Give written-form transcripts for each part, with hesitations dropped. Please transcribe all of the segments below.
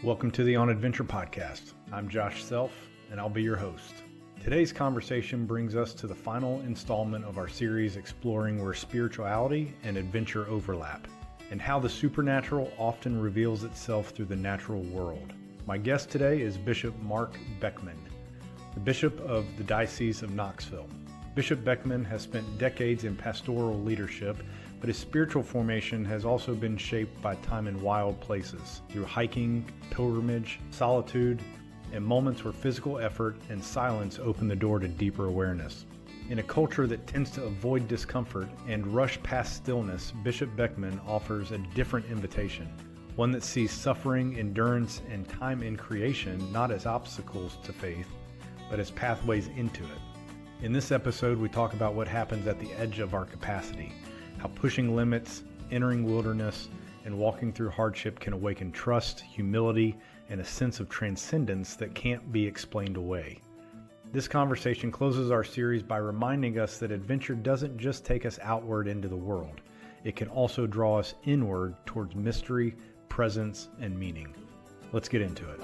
Welcome to the On Adventure podcast. I'm Josh Self, and I'll be your host. Today's conversation brings us to the final installment of our series exploring where spirituality and adventure overlap, and how the supernatural often reveals itself through the natural world. My guest today is Bishop Mark Beckman, the Bishop of the Diocese of Knoxville. Bishop Beckman has spent decades in pastoral leadership, but his spiritual formation has also been shaped by time in wild places, through hiking, pilgrimage, solitude, and moments where physical effort and silence open the door to deeper awareness. In a culture that tends to avoid discomfort and rush past stillness, Bishop Beckman offers a different invitation, one that sees suffering, endurance, and time in creation not as obstacles to faith, but as pathways into it. In this episode, we talk about what happens at the edge of our capacity, how pushing limits, entering wilderness, and walking through hardship can awaken trust, humility, and a sense of transcendence that can't be explained away. This conversation closes our series by reminding us that adventure doesn't just take us outward into the world. It can also draw us inward towards mystery, presence, and meaning. Let's get into it.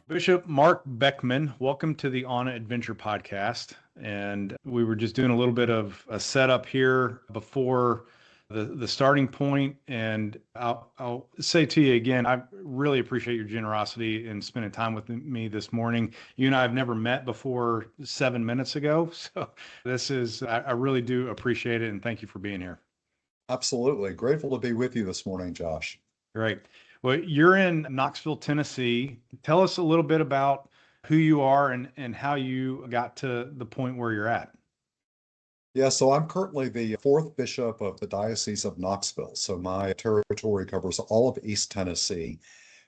Bishop Mark Beckman, welcome to the On Adventure podcast. And we were just doing a little bit of a setup here before the starting point. And I'll say to you again, I really appreciate your generosity in spending time with me this morning. You and I have never met before 7 minutes ago. So I really do appreciate it. And thank you for being here. Absolutely. Grateful to be with you this morning, Josh. Great. Well, you're in Knoxville, Tennessee. Tell us a little bit about who you are and how you got to the point where you're at. Yeah, so I'm currently the fourth bishop of the Diocese of Knoxville. So my territory covers all of East Tennessee.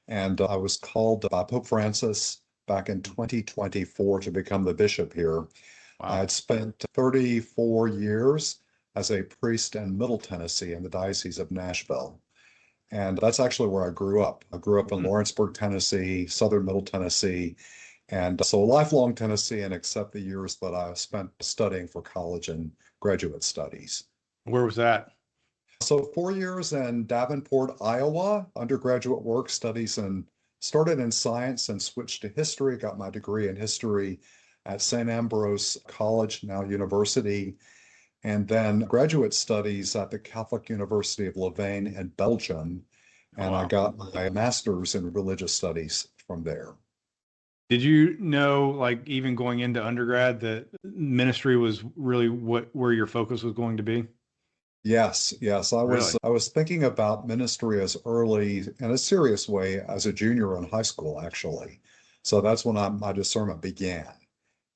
And I was called by Pope Francis back in 2024 to become the bishop here. Wow. I had spent 34 years as a priest in Middle Tennessee in the Diocese of Nashville. And that's actually where I grew up. I grew up in Lawrenceburg, Tennessee, southern Middle Tennessee. And so a lifelong Tennessean, except the years that I spent studying for college and graduate studies. Where was that? So 4 years in Davenport, Iowa, undergraduate work studies, and started in science and switched to history, got my degree in history at St. Ambrose College, now university, and then graduate studies at the Catholic University of Louvain in Belgium. And Wow. I got my master's in religious studies from there. Did you know, like even going into undergrad, that ministry was really where your focus was going to be? Yes. I Really? was thinking about ministry as early in a serious way as a junior in high school, actually. So that's when my discernment began.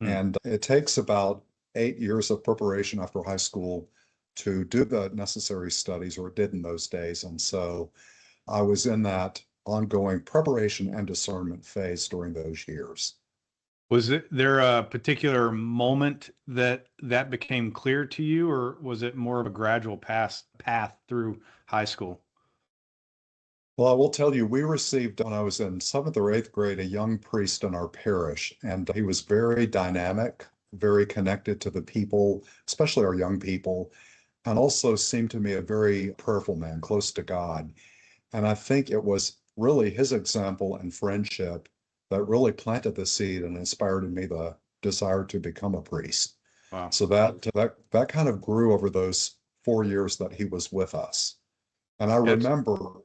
And it takes about 8 years of preparation after high school to do the necessary studies, or it did in those days. And so I was in that ongoing preparation and discernment phase during those years. Was there a particular moment that became clear to you, or was it more of a gradual path through high school? Well, I will tell you, we received, when I was in 7th or 8th grade, a young priest in our parish, and he was very dynamic, very connected to the people, especially our young people, and also seemed to me a very prayerful man, close to God. And I think it was really his example and friendship that really planted the seed and inspired in me the desire to become a priest. Wow. So that kind of grew over those 4 years that he was with us. And I remember,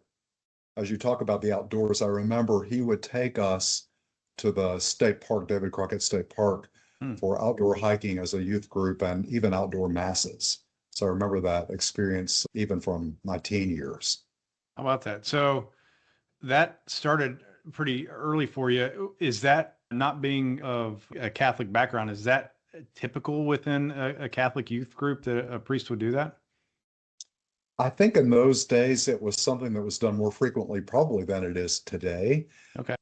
as you talk about the outdoors, I remember he would take us to the state park, David Crockett State Park, for outdoor hiking as a youth group and even outdoor masses. So I remember that experience even from my teen years. How about that? So that started pretty early for you. Is that, not being of a Catholic background, is that typical within a Catholic youth group that a priest would do that? I think in those days it was something that was done more frequently probably than it is today. Okay.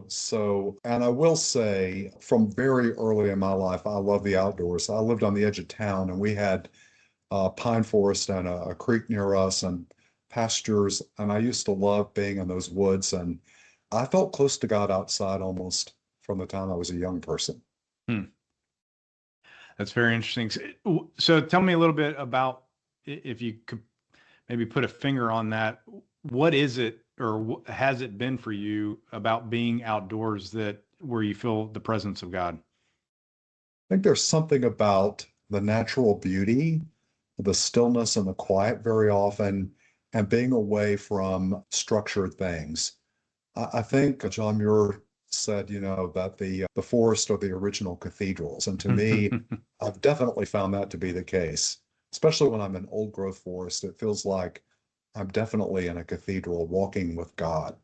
So, and I will say from very early in my life, I love the outdoors. I lived on the edge of town and we had a pine forest and a creek near us and pastures. And I used to love being in those woods, and I felt close to God outside almost from the time I was a young person. That's very interesting. So tell me a little bit about, if you could maybe put a finger on that, What is it, or has it been for you about being outdoors that where you feel the presence of God? I think there's something about the natural beauty, the stillness and the quiet very often, and being away from structured things. I think John Muir said, that the forest are the original cathedrals. And to me, I've definitely found that to be the case, especially when I'm in old growth forest. It feels like I'm definitely in a cathedral walking with God.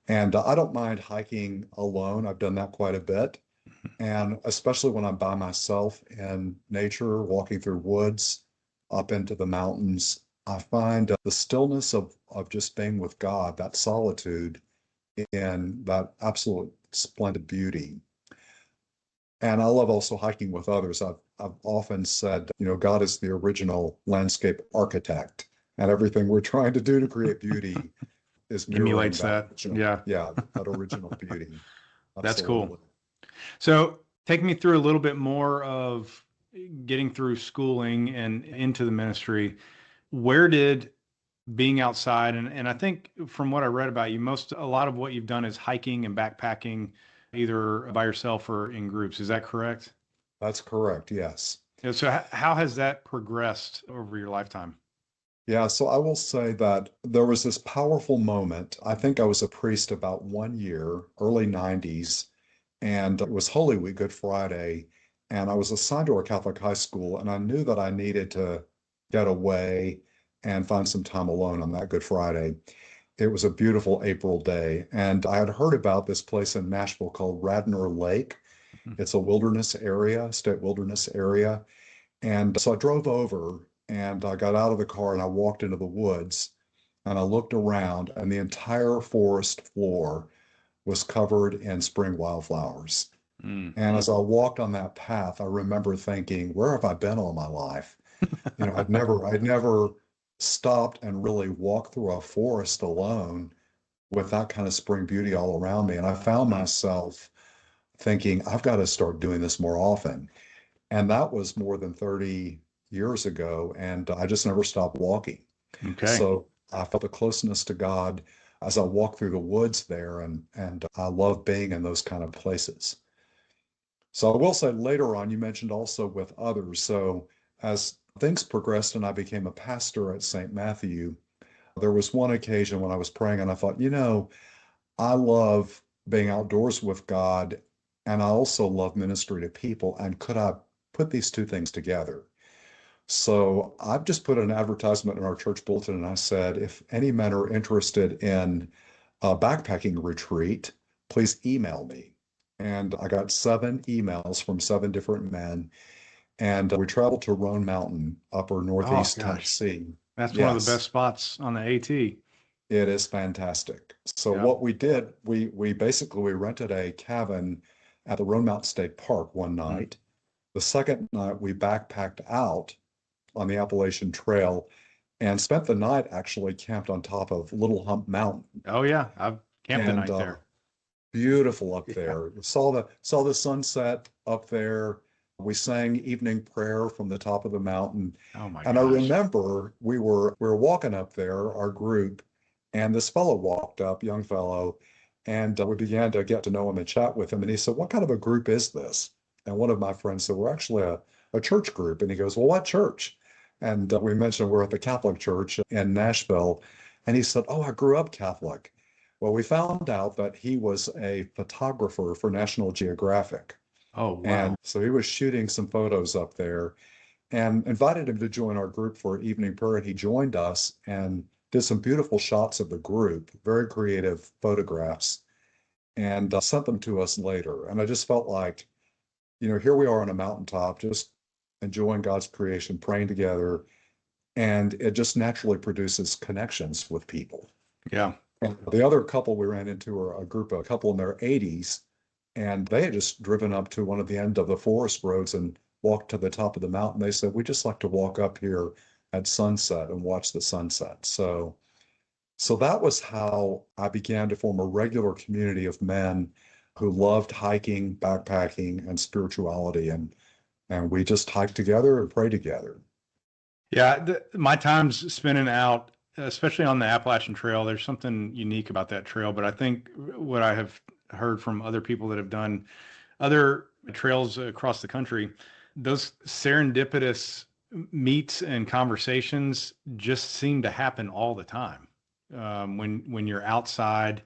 And I don't mind hiking alone. I've done that quite a bit. And especially when I'm by myself in nature, walking through woods, up into the mountains, I find the stillness of just being with God, that solitude in that absolute splendid beauty. And I love also hiking with others. I've often said, God is the original landscape architect, and everything we're trying to do to create beauty is mirroring Emulates that that. original, Yeah, yeah, that original beauty. that's cool. Absolutely. So take me through a little bit more of getting through schooling and into the ministry. Where did being outside, and I think from what I read about you, a lot of what you've done is hiking and backpacking, either by yourself or in groups. Is that correct? That's correct. Yes. Yeah, so how has that progressed over your lifetime? Yeah, so I will say that there was this powerful moment. I think I was a priest about 1 year, early 90s, and it was Holy Week, Good Friday, and I was assigned to a Catholic high school, and I knew that I needed to get away and find some time alone on that Good Friday. It was a beautiful April day, and I had heard about this place in Nashville called Radnor Lake. Mhm. It's a wilderness area, state wilderness area. And so I drove over and I got out of the car and I walked into the woods and I looked around and the entire forest floor was covered in spring wildflowers. Mm. And as I walked on that path, I remember thinking, where have I been all my life? I'd never stopped and really walked through a forest alone with that kind of spring beauty all around me. And I found Mm. myself thinking, I've got to start doing this more often. And that was more than 30 years ago. And I just never stopped walking. Okay. So I felt a closeness to God as I walked through the woods there. And I love being in those kind of places. So I will say later on, you mentioned also with others. So as things progressed and I became a pastor at St. Matthew, there was one occasion when I was praying and I thought, I love being outdoors with God, and I also love ministry to people. And could I put these two things together? So I've just put an advertisement in our church bulletin, and I said, if any men are interested in a backpacking retreat, please email me. And I got 7 emails from 7 different men, and we traveled to Roan Mountain, upper Oh northeast gosh, Tennessee. that's one of the Yes. best spots on the AT. It is fantastic. So Yeah. what we did, we basically we rented a cabin at the Roan Mountain State Park one Mm. night. The second night we backpacked out on the Appalachian Trail and spent the night actually camped on top of Little Hump Mountain. Oh yeah, I've camped a And night there. beautiful up Yeah. there. Saw the sunset up there. We sang evening prayer from the top of the mountain. Oh my And I gosh. remember we were walking up there, our group, and this fellow walked up, young fellow, and we began to get to know him and chat with him. And he said, "What kind of a group is this?" And one of my friends said, "We're actually a church group." And he goes, "Well, what church?" And we mentioned we're at the Catholic Church in Nashville. And he said, "Oh, I grew up Catholic." Well, we found out that he was a photographer for National Geographic. Oh And wow. so he was shooting some photos up there and invited him to join our group for evening prayer. And he joined us and did some beautiful shots of the group, very creative photographs, and sent them to us later. And I just felt like, here we are on a mountaintop, just enjoying God's creation, praying together, and it just naturally produces connections with people. Yeah. And the other couple we ran into were a couple in their 80s, and they had just driven up to one of the end of the forest roads and walked to the top of the mountain. They said, "We just like to walk up here at sunset and watch the sunset." So that was how I began to form a regular community of men who loved hiking, backpacking, and spirituality. And we just hiked together and prayed together. Yeah, my time's spinning out especially on the Appalachian Trail, there's something unique about that trail. But I think what I have heard from other people that have done other trails across the country, those serendipitous meets and conversations just seem to happen all the time. When you're outside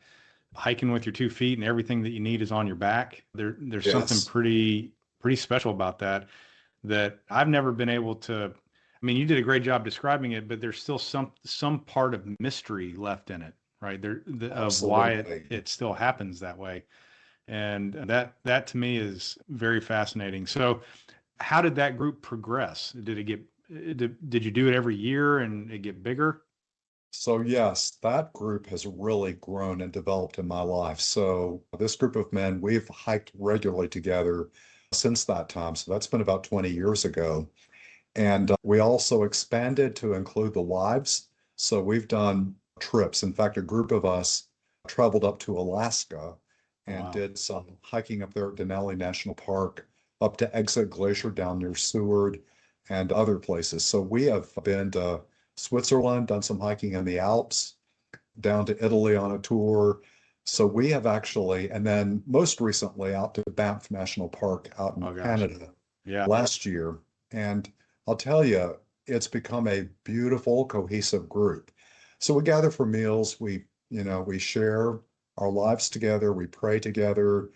hiking with your 2 feet and everything that you need is on your back, there's something Yes. pretty special about that I've never been able to. I mean, you did a great job describing it, but there's still some part of mystery left in it, right? Of why Absolutely. it still happens that way. And that to me is very fascinating. So how did that group progress? Did you do it every year and it get bigger? So yes, that group has really grown and developed in my life. So this group of men, we've hiked regularly together since that time. So that's been about 20 years ago. And we also expanded to include the wives. So we've done trips. In fact, a group of us traveled up to Alaska and Wow. did some hiking up there at Denali National Park, up to Exit Glacier down near Seward and other places. So we have been to Switzerland, done some hiking in the Alps, down to Italy on a tour. So we have actually, and then most recently out to Banff National Park out in Oh gosh. Canada Yeah. last year. And I'll tell you, it's become a beautiful, cohesive group. So we gather for meals, we share our lives together, we pray together,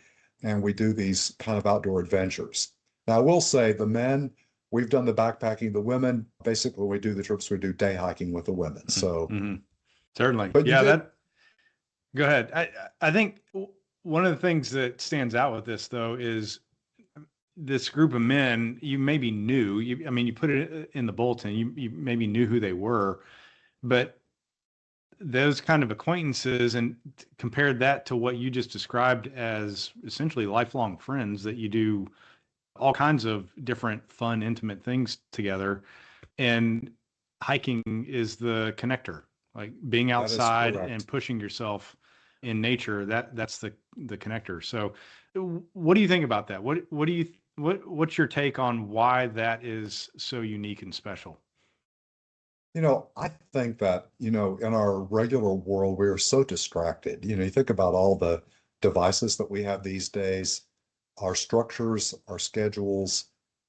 and we do these kind of outdoor adventures. Now, I will say the men, we've done the backpacking, the women, basically we do the trips, we do day hiking with the women. So, Mm-hmm. Certainly. but you Yeah, did, go ahead. I think one of the things that stands out with this though is this group of men you maybe knew. I mean, you put it in the bulletin. You maybe knew who they were, but those kind of acquaintances and compared that to what you just described as essentially lifelong friends that you do all kinds of different fun, intimate things together. And hiking is the connector, like being that is outside and correct. pushing yourself in nature. That's the connector. So what do you think about that? What's your take on why that is so unique and special? I think that, in our regular world, we are so distracted. You think about all the devices that we have these days, our structures, our schedules.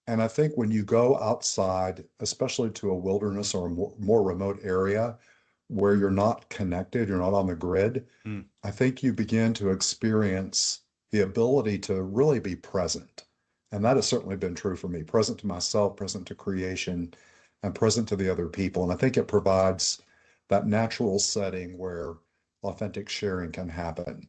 And I think when you go outside, especially to a wilderness or a more remote area where you're not connected, you're not on the grid, Mm, I think you begin to experience the ability to really be present. And that has certainly been true for me, present to myself, present to creation, and present to the other people. And I think it provides that natural setting where authentic sharing can happen.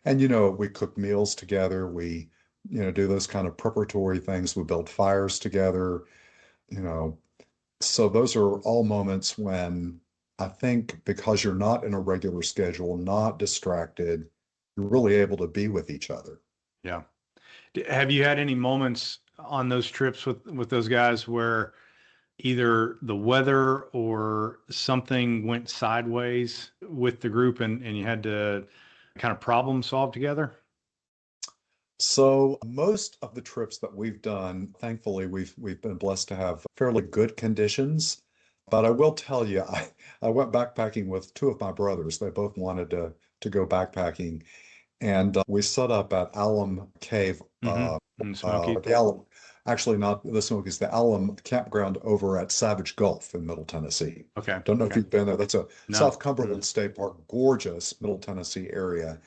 And, we cook meals together. We, do those kind of preparatory things. We build fires together, you know. So those are all moments when I think because you're not in a regular schedule, not distracted, you're really able to be with each other. yeah. Have you had any moments on those trips with those guys where either the weather or something went sideways with the group and you had to kind of problem solve together? So most of the trips that we've done, thankfully, we've been blessed to have fairly good conditions. But I will tell you, I went backpacking with two of my brothers. They both wanted to go backpacking, and we set up at Alum Cave, Mm-hmm. And Smoky. the Alum, actually not the Smokies, the Alum campground over at Savage Gulf in Middle Tennessee. Okay. Don't know if Okay. you've been there. That's a No. South Cumberland State Park, gorgeous Middle Tennessee area.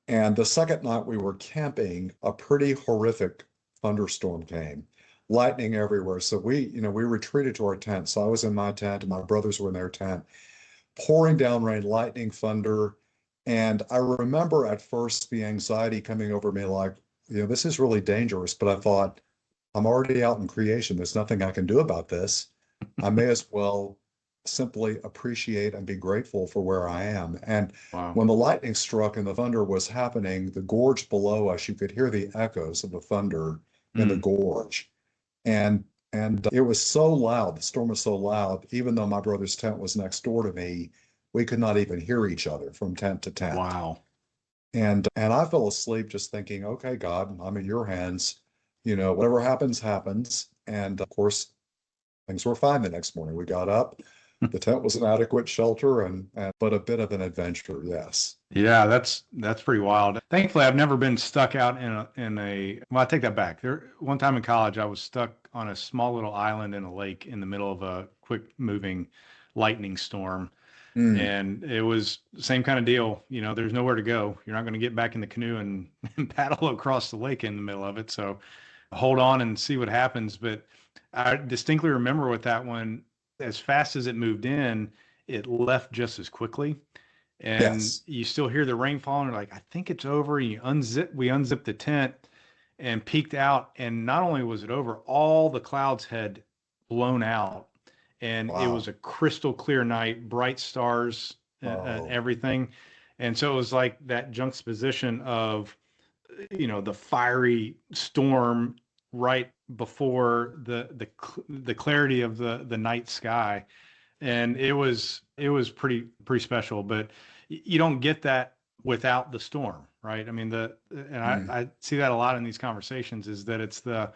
And the second night we were camping, a pretty horrific thunderstorm came, lightning everywhere. So we retreated to our tent. So I was in my tent and my brothers were in their tent, pouring down rain, lightning, thunder. And I remember at first the anxiety coming over me like, this is really dangerous. But I thought, I'm already out in creation. There's nothing I can do about this. I may as well simply appreciate and be grateful for where I am. And Wow. when the lightning struck and the thunder was happening, the gorge below us, you could hear the echoes of the thunder in the Mm, gorge. And it was so loud, the storm was so loud, even though my brother's tent was next door to me, we could not even hear each other from tent to tent. wow. And I fell asleep just thinking, okay, God, I'm in your hands. Whatever happens, happens. And of course, things were fine the next morning. We got up, The tent was an adequate shelter and but a bit of an adventure, yes. Yeah, that's pretty wild. Thankfully, I've never been stuck out well, I take that back. One time in college, I was stuck on a small little island in a lake in the middle of a quick moving lightning storm. Mm, And it was the same kind of deal. There's nowhere to go. You're not going to get back in the canoe and paddle across the lake in the middle of it. So hold on and see what happens. But I distinctly remember with that one, as fast as it moved in, it left just as quickly. And yes. you still hear the rain falling. You're like, I think it's over. We unzipped the tent and peeked out. And not only was it over, all the clouds had blown out. And it was Wow. a crystal clear night, bright stars and Oh, everything. And so it was like that juxtaposition of, the fiery storm right before the clarity of the night sky. And it was pretty special, but you don't get that without the storm, right? I mean, and mm, I see that a lot in these conversations, is that it's the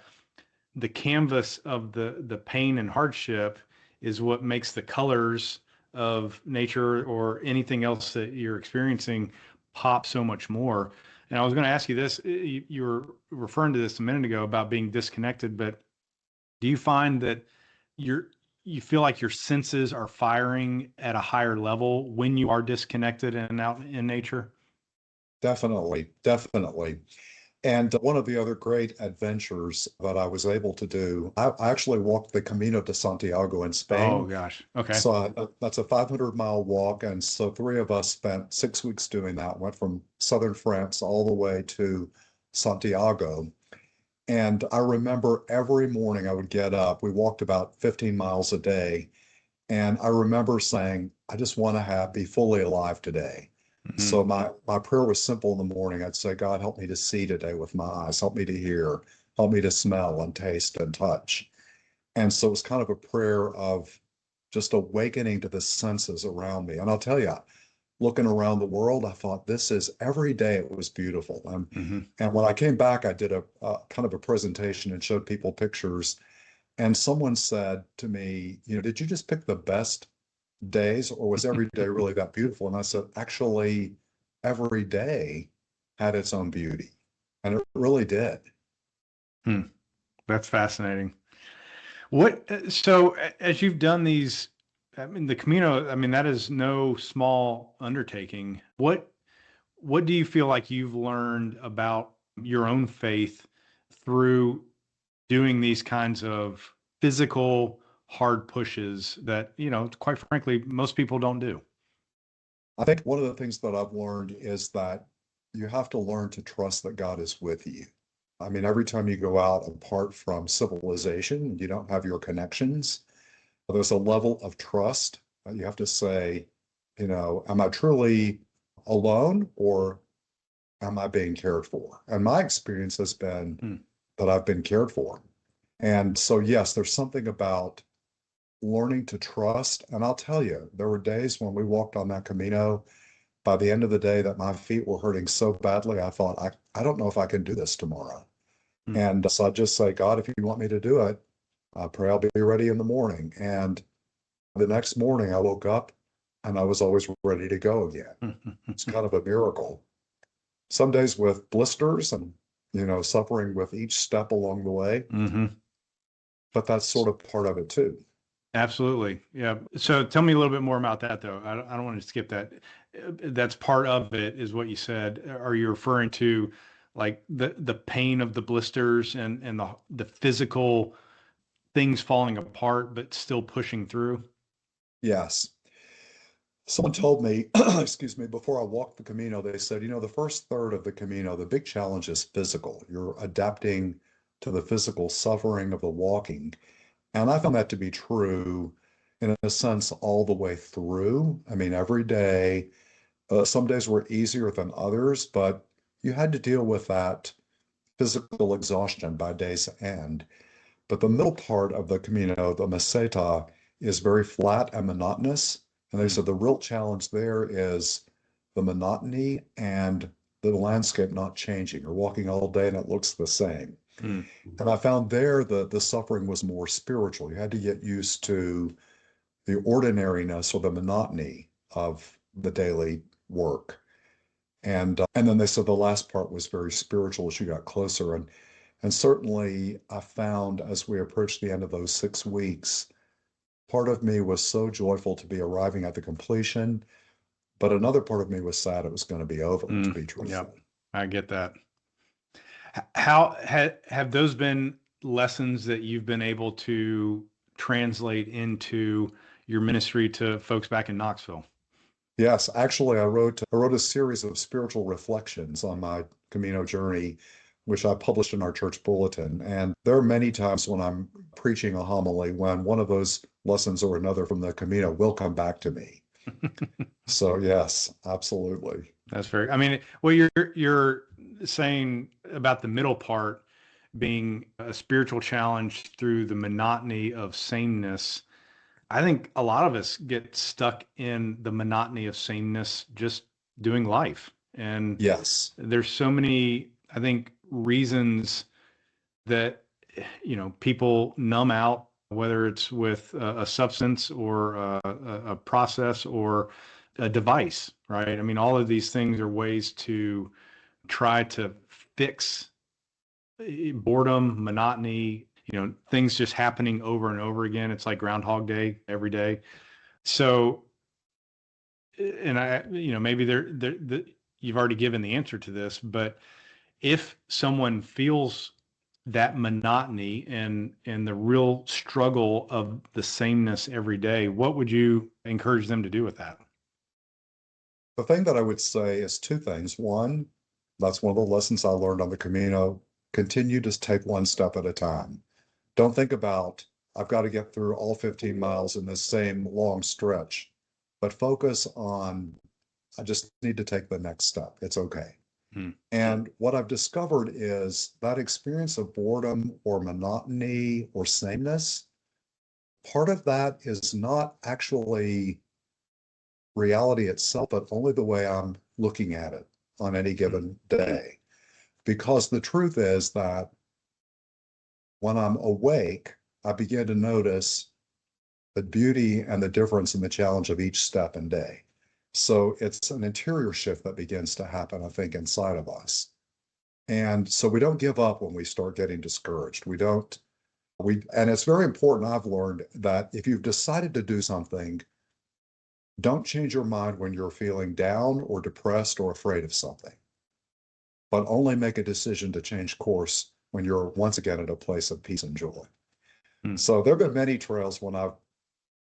canvas of the pain and hardship is what makes the colors of nature or anything else that you're experiencing pop so much more. And I was going to ask you this, you were referring to this a minute ago about being disconnected, but do you find that you're you feel like your senses are firing at a higher level when you are disconnected and out in nature? definitely, definitely. And one of the other great adventures that I was able to do, I actually walked the Camino de Santiago in Oh Spain. gosh. Okay. So that's a 500-mile walk. And so three of us spent 6 weeks doing that, went from southern France all the way to Santiago. And I remember every morning I would get up. We walked about 15 miles a day. And I remember saying, I just want to be fully alive today. Hmm. So my prayer was simple in the morning. I'd say, God, help me to see today with my eyes, help me to hear, help me to smell and taste and touch. And so it was kind of a prayer of just awakening to the senses around me. And I'll tell you, looking around the world, I thought this is every day it was beautiful. Hmm. And when I came back, I did a kind of a presentation and showed people pictures. And someone said to me, did you just pick the best days or was every day really that beautiful? And I said, actually, every day had its own beauty. And it really did. Hmm. That's fascinating. So as you've done these, I mean, the Camino, I mean, that is no small undertaking. What do you feel like you've learned about your own faith through doing these kinds of physical hard pushes that, quite frankly, most people don't do? I think one of the things that I've learned is that you have to learn to trust that God is with you. I mean, every time you go out apart from civilization, you don't have your connections. There's a level of trust. You have to say, am I truly alone or am I being cared for? And my experience has been Hmm. that I've been cared for. And so, yes, there's something about learning to trust. And I'll tell you, there were days when we walked on that Camino, by the end of the day, that my feet were hurting so badly, I thought, I don't know if I can do this tomorrow. Hmm. And so I just say, God, if you want me to do it, I pray I'll be ready in the morning. And the next morning I woke up and I was always ready to go again. It's kind of a miracle. Some days with blisters and, suffering with each step along the way, Hmm. but that's sort of part of it too. Absolutely. Yeah. So tell me a little bit more about that, though. I don't want to skip that. That's part of it, is what you said. Are you referring to like the pain of the blisters and the physical things falling apart, but still pushing through? Yes. Someone told me, excuse me, before I walked the Camino, they said, the first third of the Camino, the big challenge is physical. You're adapting to the physical suffering of the walking. And I found that to be true in a sense all the way through. I mean, every day, some days were easier than others, but you had to deal with that physical exhaustion by day's end. But the middle part of the Camino, the Meseta, is very flat and monotonous. And they Mm, said the real challenge there is the monotony and the landscape not changing. You're walking all day and it looks the same. mm, And I found there the suffering was more spiritual. You had to get used to the ordinariness or the monotony of the daily work. And then they said the last part was very spiritual as you got closer. And certainly I found as we approached the end of those 6 weeks, part of me was so joyful to be arriving at the completion, but another part of me was sad it was going to be over, to be truthful. Yep, I get that. How have those been lessons that you've been able to translate into your ministry to folks back in Knoxville? Yes, actually, I wrote a series of spiritual reflections on my Camino journey, which I published in our church bulletin. And there are many times when I'm preaching a homily when one of those lessons or another from the Camino will come back to me. So yes, absolutely. That's very, I mean, what you're saying about the middle part being a spiritual challenge through the monotony of sameness. I think a lot of us get stuck in the monotony of sameness just doing life. And Yes. there's so many, I think, reasons that, people numb out, whether it's with a substance or a process or a device, right? I mean, all of these things are ways to try to fix boredom, monotony, things just happening over and over again. It's like Groundhog Day every day. So, and maybe you've already given the answer to this, but if someone feels that monotony and the real struggle of the sameness every day, what would you encourage them to do with that? The thing that I would say is two things. One, that's one of the lessons I learned on the Camino. Continue to take one step at a time. Don't think about, I've got to get through all 15 miles in this same long stretch, but focus on, I just need to take the next step. It's okay. And what I've discovered is that experience of boredom or monotony or sameness, part of that is not actually reality itself, but only the way I'm looking at it on any given day. Because the truth is that when I'm awake, I begin to notice the beauty and the difference in the challenge of each step and day. So it's an interior shift that begins to happen, I think, inside of us. And so we don't give up when we start getting discouraged. And it's very important, I've learned, that if you've decided to do something, don't change your mind when you're feeling down or depressed or afraid of something, but only make a decision to change course when you're once again at a place of peace and joy. So there have been many trails when I've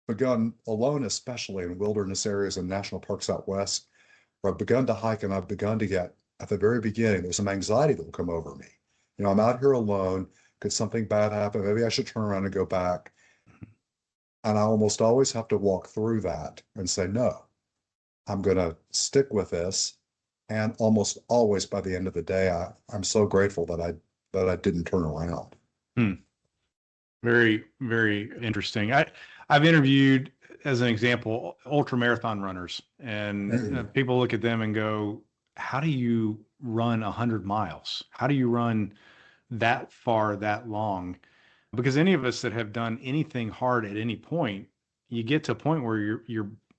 begun alone, especially in wilderness areas and national parks out west, where I've begun to hike and I've begun to get, at the very beginning, there's some anxiety that will come over me. I'm out here alone. Could something bad happen? Maybe I should turn around and go back. And I almost always have to walk through that and say, no, I'm going to stick with this. And almost always by the end of the day, I'm so grateful that I didn't turn around. Very, very interesting. I've interviewed, as an example, ultra marathon runners, and people look at them and go, how do you run 100 miles? How do you run that far, that long? Because any of us that have done anything hard at any point, you get to a point where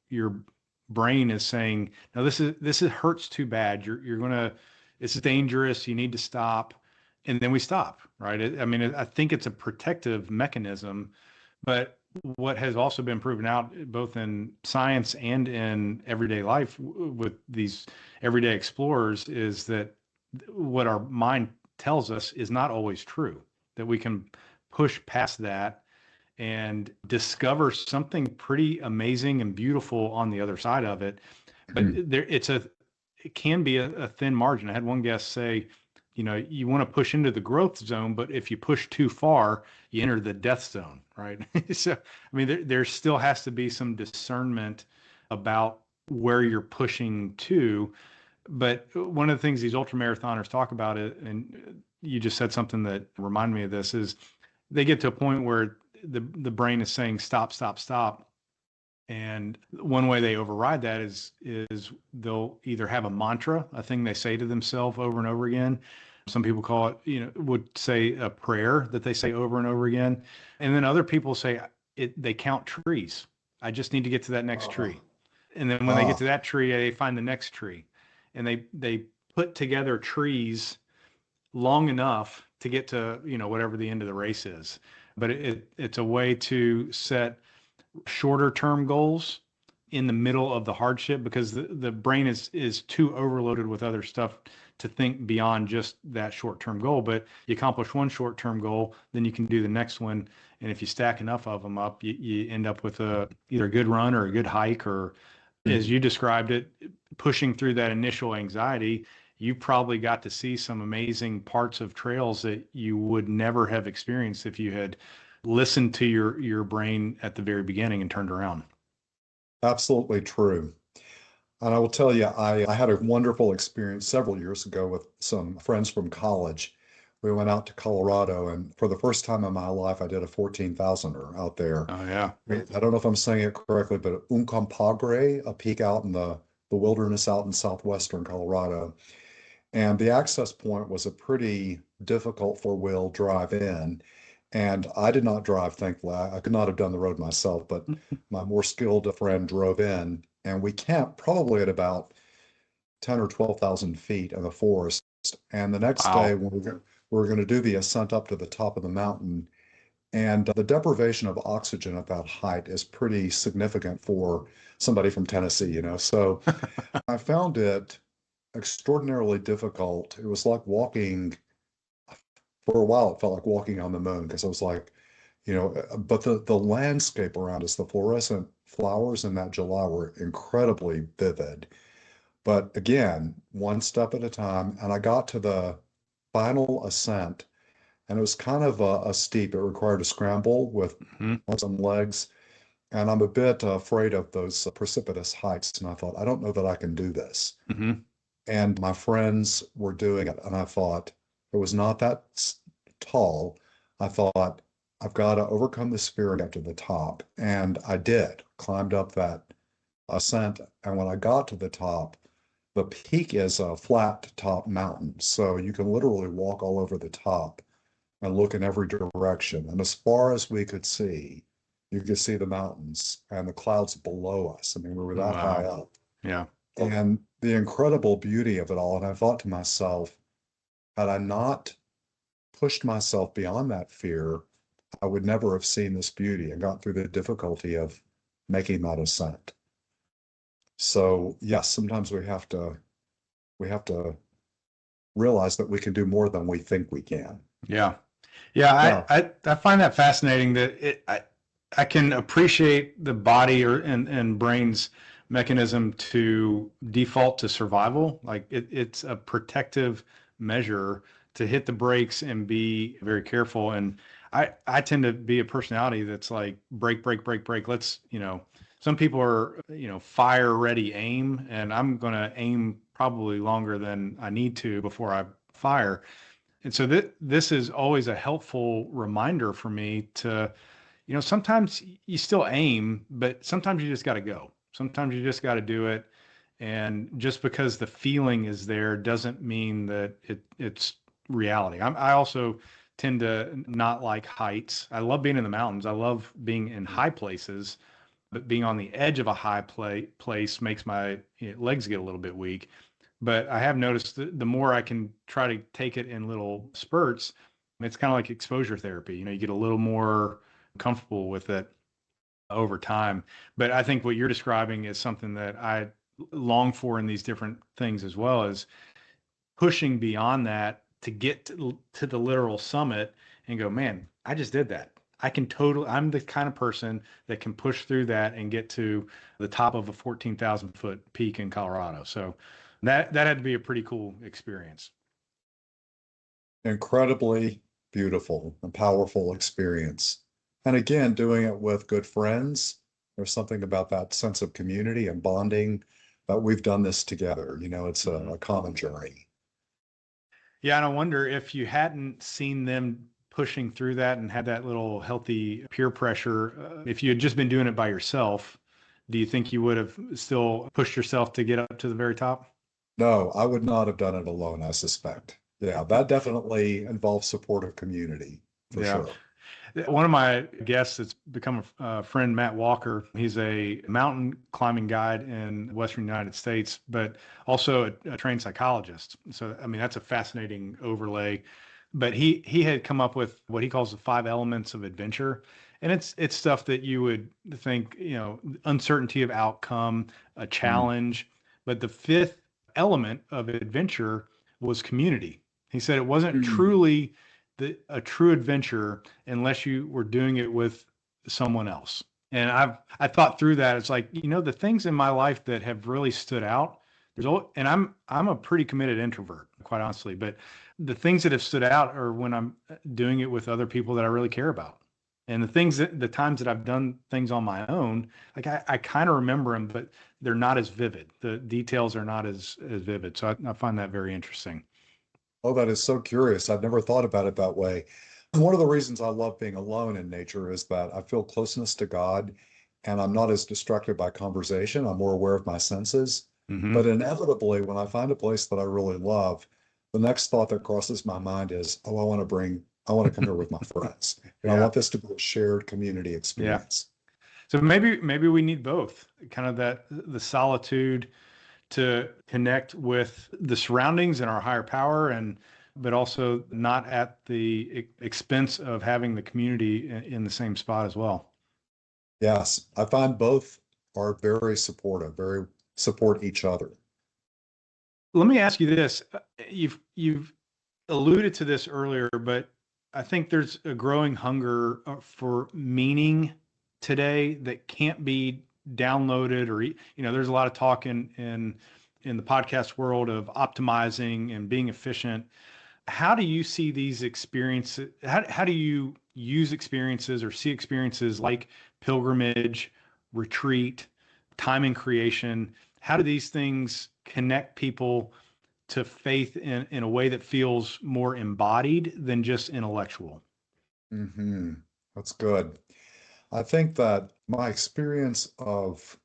your brain is saying, no, this hurts too bad. It's dangerous. You need to stop. And then we stop, right? I think it's a protective mechanism, but what has also been proven out both in science and in everyday life with these everyday explorers is that what our mind tells us is not always true, that we can push past that and discover something pretty amazing and beautiful on the other side of it. But it can be a thin margin. I had one guest say, you want to push into the growth zone, but if you push too far, you enter the death zone, right? So, there still has to be some discernment about where you're pushing to. But one of the things these ultramarathoners talk about, and you just said something that reminded me of this, is they get to a point where the brain is saying, stop, stop, stop. And one way they override that is they'll either have a mantra, a thing they say to themselves over and over again. Some people call it, would say a prayer that they say over and over again. And then other people say they count trees. I just need to get to that next Uh, tree. And then when they get ah, to that tree, they find the next tree. And they put together trees long enough to get to, whatever the end of the race is. But it's a way to set shorter term goals in the middle of the hardship, because the brain is too overloaded with other stuff to think beyond just that short term goal. But you accomplish one short term goal, then you can do the next one. And if you stack enough of them up, you end up with either a good run or a good hike, or as you described it, pushing through that initial anxiety. You probably got to see some amazing parts of trails that you would never have experienced if you had listened to your brain at the very beginning and turned around. absolutely true. And I will tell you, I had a wonderful experience several years ago with some friends from college. We went out to Colorado, and for the first time in my life, I did a 14,000er out there. Oh yeah. I don't know if I'm saying it correctly, but Uncompahgre, a peak out in the wilderness out in southwestern Colorado. And the access point was a pretty difficult four-wheel drive in. And I did not drive, thankfully. I could not have done the road myself, but my more skilled friend drove in, and we camped probably at about 10 or 12,000 feet in the forest. And the next day, Wow. when we were going to do the ascent up to the top of the mountain, and the deprivation of oxygen at that height is pretty significant for somebody from Tennessee, So I found it extraordinarily difficult. It was like walking, for a while, it felt like walking on the moon because I was like, but the landscape around us, the fluorescent flowers in that July were incredibly vivid. But again, one step at a time. And I got to the final ascent, and it was kind of a steep. It required a scramble with Hmm. some legs. And I'm a bit afraid of those precipitous heights. And I thought, I don't know that I can do this. Hmm. And my friends were doing it. And I thought, it was not that tall. I thought, I've got to overcome the fear and get to the top. And I did, climbed up that ascent. And when I got to the top, the peak is a flat top mountain. So you can literally walk all over the top and look in every direction. And as far as we could see, you could see the mountains and the clouds below us. I mean, we were that high Wow. up. Yeah. And the incredible beauty of it all. And I thought to myself, had I not pushed myself beyond that fear, I would never have seen this beauty and got through the difficulty of making that ascent. So yes, sometimes we have to realize that we can do more than we think we can. Yeah. Yeah. Now, I find that fascinating that I can appreciate the body and brain's mechanism to default to survival. Like it's a protective measure to hit the brakes and be very careful. And I tend to be a personality that's like break, break, break, break. Some people are, fire ready aim, and I'm going to aim probably longer than I need to before I fire. And so this is always a helpful reminder for me to, sometimes you still aim, but sometimes you just got to go. Sometimes you just got to do it. And just because the feeling is there doesn't mean that it's reality. I also tend to not like heights. I love being in the mountains. I love being in high places, but being on the edge of a high place makes my legs get a little bit weak. But I have noticed that the more I can try to take it in little spurts, it's kind of like exposure therapy. You get a little more comfortable with it over time. But I think what you're describing is something that I long for in these different things as well, as pushing beyond that to get to the literal summit and go, man, I just did that. I'm the kind of person that can push through that and get to the top of a 14,000 foot peak in Colorado. So that had to be a pretty cool experience. incredibly beautiful and powerful experience. And again, doing it with good friends, there's something about that sense of community and bonding that we've done this together. It's Mhm. a common journey. Yeah, and I wonder if you hadn't seen them pushing through that and had that little healthy peer pressure, if you had just been doing it by yourself, do you think you would have still pushed yourself to get up to the very top? No, I would not have done it alone, I suspect. Yeah, that definitely involves support of community for Yeah. sure. One of my guests that's become a friend, Matt Walker, he's a mountain climbing guide in the Western United States, but also a trained psychologist. So, I mean, that's a fascinating overlay. But he had come up with what he calls the 5 elements of adventure. And it's stuff that you would think, uncertainty of outcome, a Mm, challenge. But the 5th element of adventure was community. He said it wasn't mm. truly a true adventure unless you were doing it with someone else. And I thought through that. It's like, the things in my life that have really stood out. And I'm a pretty committed introvert, quite honestly, but the things that have stood out are when I'm doing it with other people that I really care about. And the times that I've done things on my own, like I kind of remember them, but they're not as vivid. The details are not as vivid. So I find that very interesting. Oh, that is so curious. I've never thought about it that way. One of the reasons I love being alone in nature is that I feel closeness to God and I'm not as distracted by conversation. I'm more aware of my senses. But Hmm. inevitably, when I find a place that I really love, the next thought that crosses my mind is, oh, I want to come here with my friends. And I Yeah. want this to be a shared community Yeah. experience. So maybe we need both, kind of the solitude to connect with the surroundings and our higher power, but also not at the expense of having the community in the same spot as well. Yes, I find both are very supportive, very support each other. Let me ask you this. You've alluded to this earlier, but I think there's a growing hunger for meaning today that can't be downloaded or, there's a lot of talk in the podcast world of optimizing and being efficient. How do you see these experiences? How do you use experiences or see experiences like pilgrimage, retreat, time in creation? How do these things connect people to faith in a way that feels more embodied than just intellectual? Hmm. That's good. I think that my experience of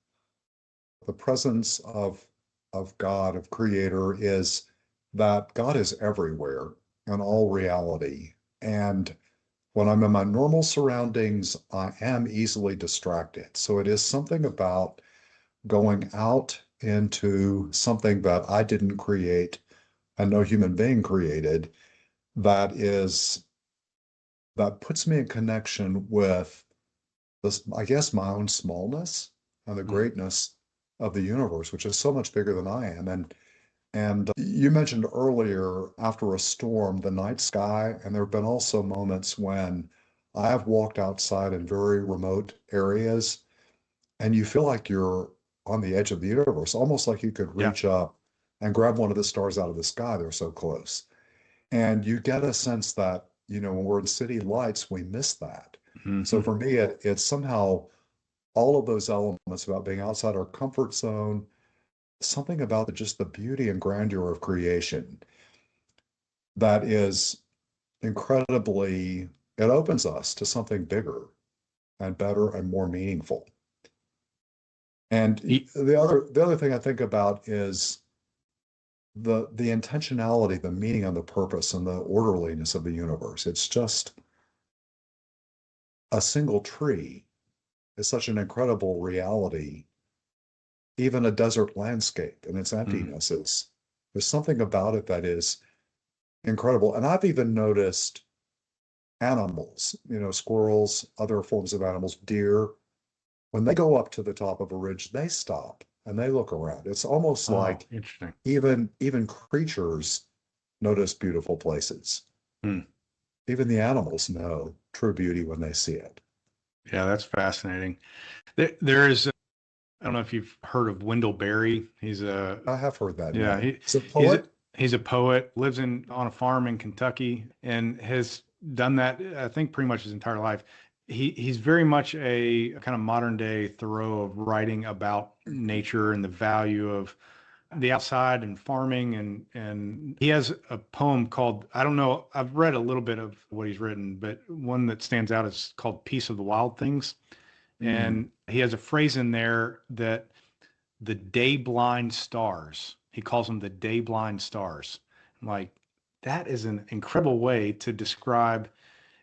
the presence of God, of Creator, is that God is everywhere in all reality. And when I'm in my normal surroundings, I am easily distracted. So it is something about going out into something that I didn't create and no human being created that puts me in connection with this, I guess, my own smallness and the Mm. greatness of the universe, which is so much bigger than I am. And you mentioned earlier, after a storm, the night sky, and there have been also moments when I have walked outside in very remote areas, and you feel like you're on the edge of the universe, almost like you could Yeah. reach up and grab one of the stars out of the sky. They're so close. And you get a sense that, when we're in city lights, we miss that. So Hmm. for me, it's somehow all of those elements about being outside our comfort zone, something about just the beauty and grandeur of creation that is incredibly, it opens us to something bigger and better and more meaningful. And the other thing I think about is the intentionality, the meaning and the purpose and the orderliness of the universe. It's just a single tree is such an incredible reality. Even a desert landscape and its Hmm. emptiness is there's something about it that is incredible. And I've even noticed animals, squirrels, other forms of animals, deer, when they go up to the top of a ridge, they stop and they look around. It's almost Oh, like interesting. even creatures notice beautiful places. Hmm. Even the animals know true beauty when they see it. Yeah, that's fascinating. There is, I don't know if you've heard of Wendell Berry. I have heard that Yeah, name. Is it he's a, poet? he's a poet, lives on a farm in Kentucky, and has done that, I think, pretty much his entire life. He's very much a kind of modern day Thoreau of writing about nature and the value of the outside and farming, and he has a poem called, I don't know, I've read a little bit of what he's written, but one that stands out is called Peace of the Wild Things. Mm, And he has a phrase in there that the day blind stars, he calls them the day blind stars. I'm like, that is an incredible way to describe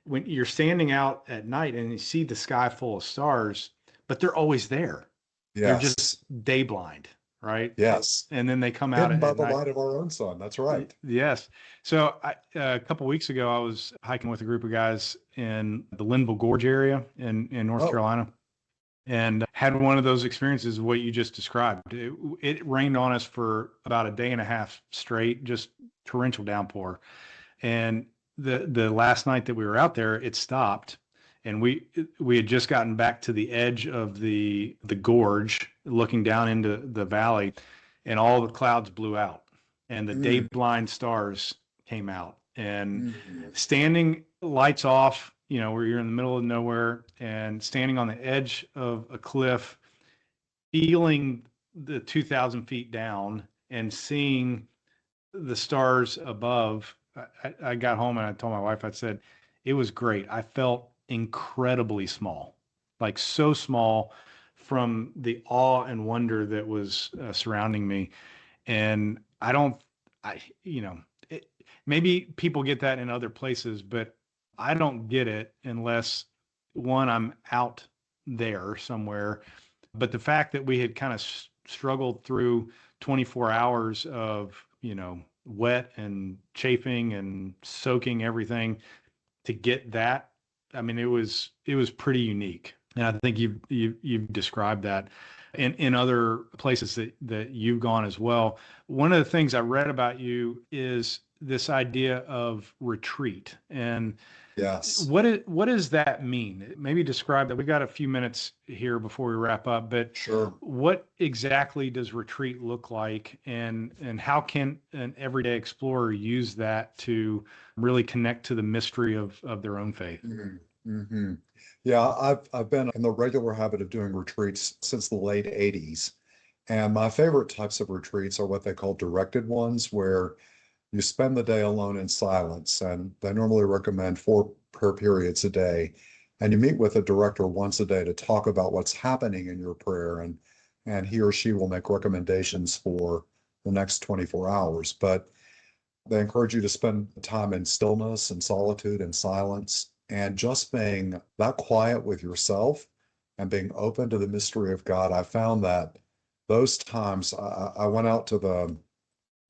when you're standing out at night and you see the sky full of stars, but they're always there. They're just Yes. day blind, right? Yes. And then they come out Hidden by at the night. light of our own sun. That's right. Yes. So a couple of weeks ago, I was hiking with a group of guys in the Linville Gorge area in North Oh, Carolina, and had one of those experiences, what you just described. It rained on us for about a day and a half straight, just torrential downpour. And the last night that we were out there, it stopped, and we had just gotten back to the edge of the gorge, looking down into the valley, and all the clouds blew out, and the day mm, blind stars came out, and mm, standing lights off, where you're in the middle of nowhere and standing on the edge of a cliff, feeling the 2,000 feet down and seeing the stars above. I got home and I told my wife, I said, it was great. I felt incredibly small, like so small from the awe and wonder that was surrounding me. And I don't, I, it, maybe people get that in other places, but I don't get it unless one, I'm out there somewhere. But the fact that we had kind of struggled through 24 hours of, wet and chafing and soaking everything to get that, I mean, it was pretty unique. And I think you've described that in other places that you've gone as well. One of the things I read about you is this idea of retreat. And yes. what does that mean? Maybe describe that. We've got a few minutes here before we wrap up, but Sure. what exactly does retreat look like, and how can an everyday explorer use that to really connect to the mystery of their own faith? Mm-hmm. Yeah, I've been in the regular habit of doing retreats since the late 80s. And my favorite types of retreats are what they call directed ones, where you spend the day alone in silence. And they normally recommend 4 prayer periods a day. And you meet with a director once a day to talk about what's happening in your prayer. And he or she will make recommendations for the next 24 hours. But they encourage you to spend time in stillness and solitude and silence and just being that quiet with yourself and being open to the mystery of God. I found that those times I went out to the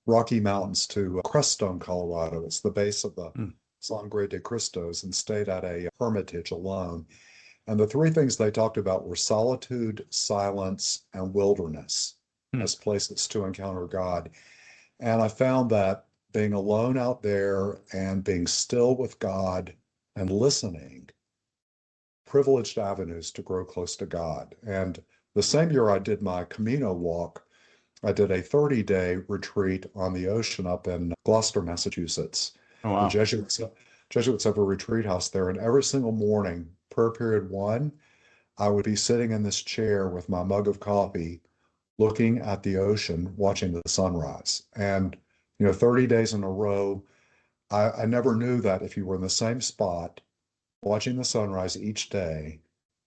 Rocky Mountains to Crestone, Colorado. It's the base of the Mm, Sangre de Cristos, and stayed at a hermitage alone. And the three things they talked about were solitude, silence, and wilderness mm, as places to encounter God. And I found that being alone out there and being still with God and listening, privileged avenues to grow close to God. And the same year I did my Camino walk, I did a 30-day retreat on the ocean up in Gloucester, Massachusetts. oh, The wow. Jesuits have a retreat house there, and every single morning, prayer period one, I would be sitting in this chair with my mug of coffee, looking at the ocean, watching the sunrise. And 30 days in a row, I never knew that if you were in the same spot, watching the sunrise each day,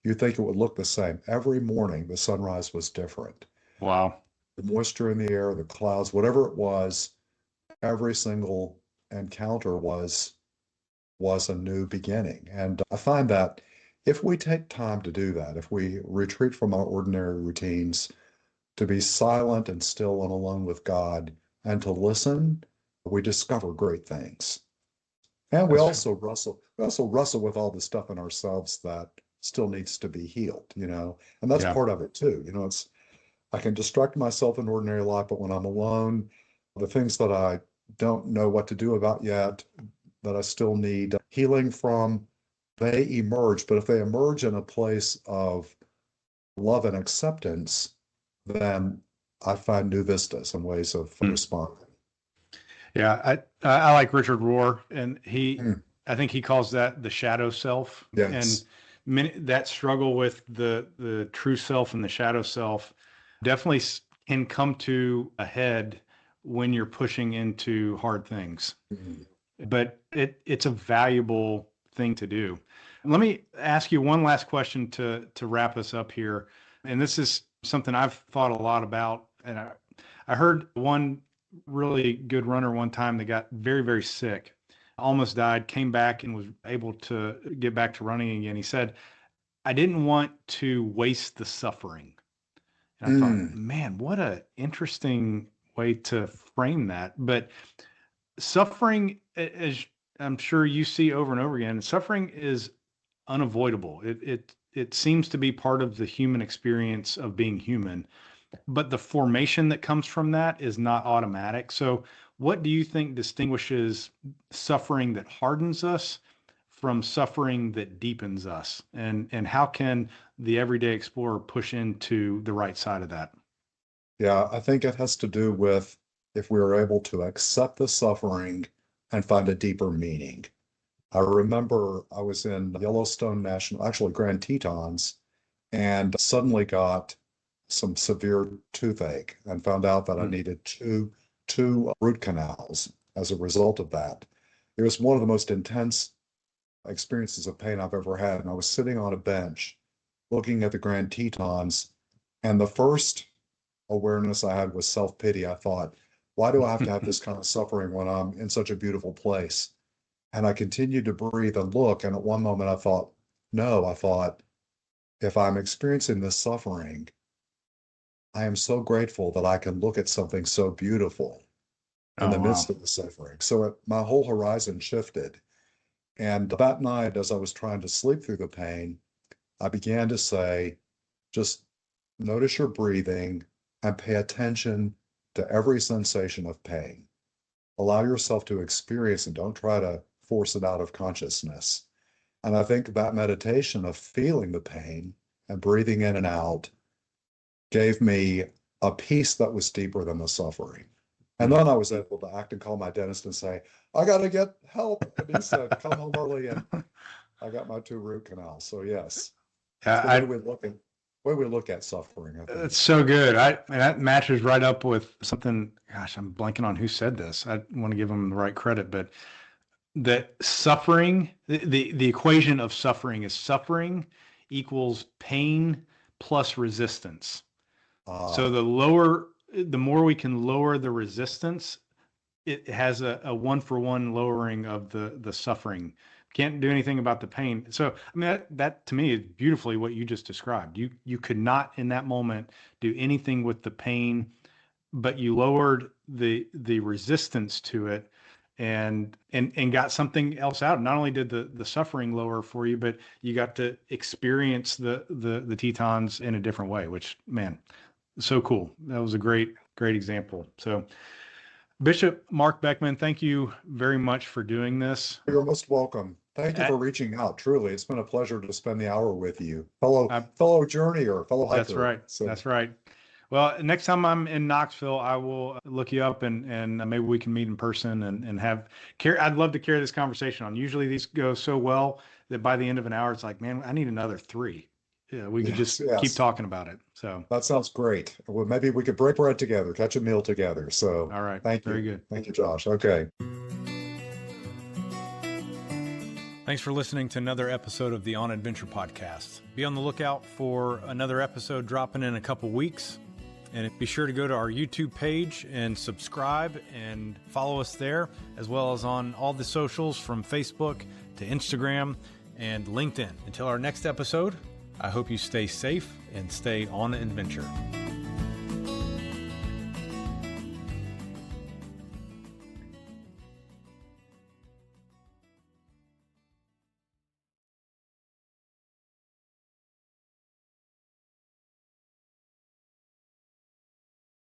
you'd think it would look the same. Every morning, the sunrise was different. Wow. The moisture in the air, the clouds, whatever it was, every single encounter was a new beginning. And I find that if we take time to do that, if we retreat from our ordinary routines, to be silent and still and alone with God and to listen, we discover great things. And That's true. we also wrestle with all the stuff in ourselves that still needs to be healed. And that's Yeah. part of it too. It's I can distract myself in ordinary life, but when I'm alone, the things that I don't know what to do about yet, that I still need healing from, they emerge. But if they emerge in a place of love and acceptance, then I find new vistas and ways of Mm. responding. Yeah. I like Richard Rohr, and Mm, I think he calls that the shadow self. And yes. that struggle with the true self and the shadow self definitely can come to a head when you're pushing into hard things. Mm, But it's a valuable thing to do. Let me ask you one last question to wrap us up here. And this is something I've thought a lot about. And I heard one really good runner one time that got very, very sick. almost died, came back and was able to get back to running again. He said, I didn't want to waste the suffering. And I thought, Mm, man, what a interesting way to frame that. But suffering, as I'm sure you see over and over again, suffering is unavoidable. It seems to be part of the human experience of being human, but the formation that comes from that is not automatic. So, what do you think distinguishes suffering that hardens us from suffering that deepens us? And how can the everyday explorer push into the right side of that? yeah, I think it has to do with if we are able to accept the suffering and find a deeper meaning. I remember I was in Yellowstone National, actually Grand Tetons, and suddenly got some severe toothache and found out that I Mm. needed two root canals as a result of that. It was one of the most intense experiences of pain I've ever had. And I was sitting on a bench looking at the Grand Tetons, and the first awareness I had was self-pity. I thought, why do I have to have this kind of suffering when I'm in such a beautiful place? And I continued to breathe and look. And at one moment I thought, no, I thought, if I'm experiencing this suffering, I am so grateful that I can look at something so beautiful in Oh, the wow. midst of the suffering. So my whole horizon shifted. And that night, as I was trying to sleep through the pain, I began to say, just notice your breathing and pay attention to every sensation of pain. Allow yourself to experience and don't try to force it out of consciousness. And I think that meditation of feeling the pain and breathing in and out gave me a peace that was deeper than the suffering. And Mm. then I was able to act and call my dentist and say, I got to get help. And he said, come home early. And I got my two root canals. So yes, it's Yeah, the way we look at suffering, I it's think. so good. And that matches right up with something. Gosh, I'm blanking on who said this. I want to give them the right credit, but that suffering, the equation of suffering is suffering equals pain plus resistance. So Ah, the more we can lower the resistance, it has a one for one lowering of the suffering. Can't do anything about the pain. So I mean that to me is beautifully what you just described. You could not in that moment do anything with the pain, but you lowered the resistance to it and got something else out. Not only did the suffering lower for you, but you got to experience the Tetons in a different way, which man, so cool. That was a great example. So Bishop Mark Beckman, thank you very much for doing this. you're most welcome. Thank you I, for reaching out. Truly, it's been a pleasure to spend the hour with you, I, fellow journeyer, fellow that's hiker. right. So That's right. Well, next time I'm in Knoxville, I will look you up and maybe we can meet in person and have care. I'd love to carry this conversation on. Usually these go so well that by the end of an hour, it's like, man, I need another three. Yeah, we could yes, just keep yes, talking about it. So, that sounds great. Well, maybe we could break bread together, catch a meal together. So all right. thank Very you. good. Thank you, Josh. Okay. Thanks for listening to another episode of the On Adventure podcast. Be on the lookout for another episode dropping in a couple weeks. And be sure to go to our YouTube page and subscribe and follow us there, as well as on all the socials from Facebook to Instagram and LinkedIn. Until our next episode, I hope you stay safe and stay on adventure.